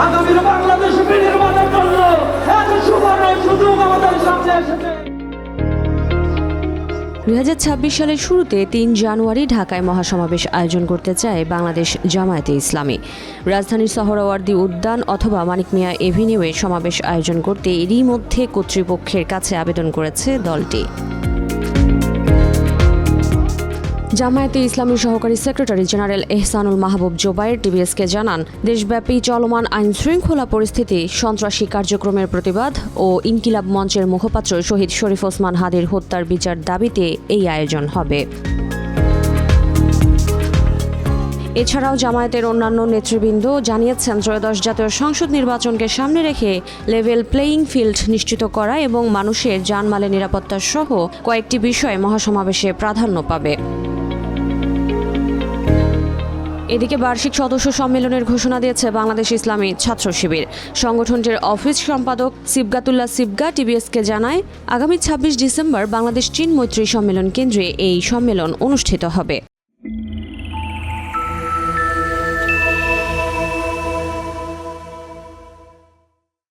আগামীর বাংলাদেশ বিনির্মাণের জন্য এক সুবর্ণ সুযোগ আমাদের সামনে এসেছে। 2026 সালের শুরুতে 3 জানুয়ারি ঢাকায় মহাসমাবেশ আয়োজন করতে চায় বাংলাদেশ জামায়াতে ইসলামী। রাজধানীর সোহরাওয়ার্দী উদ্যান অথবা মানিক মিয়া এভিনিউয়ে সমাবেশ আয়োজন করতে এরই মধ্যে কর্তৃপক্ষের কাছে আবেদন করেছে দলটি। জামায়াতে ইসলামীর সহকারী সেক্রেটারি জেনারেল এহসানুল মাহবুব জোবায়ের টিভিএসকে জানান, দেশব্যাপী চলমান আইনশৃঙ্খলা পরিস্থিতি, সন্ত্রাসী কার্যক্রমের প্রতিবাদ ও ইনকিলাব মঞ্চের মুখপাত্র শহীদ শরীফ ওসমান হাদির হত্যার বিচার দাবিতে এই আয়োজন হবে। এছাড়াও জামায়াতের অন্যান্য নেতৃবৃন্দ জানিয়েছেন, ত্রয়োদশ জাতীয় সংসদ নির্বাচনকে সামনে রেখে লেভেল প্লেয়িং ফিল্ড নিশ্চিত করা এবং মানুষের জানমালের নিরাপত্তা সহ কয়েকটি বিষয় মহাসমাবেশে প্রাধান্য পাবে। এদিকে বার্ষিক সদস্য সম্মেলনের ঘোষণা দিয়েছে বাংলাদেশ ইসলামী ছাত্র শিবির। সংগঠনটির অফিস সম্পাদক সিবগাতুল্লাহ সিবগা টিভিএসকে জানায়, আগামী 26 ডিসেম্বর বাংলাদেশ চীন মৈত্রী সম্মেলন কেন্দ্রে এই সম্মেলন অনুষ্ঠিত হবে।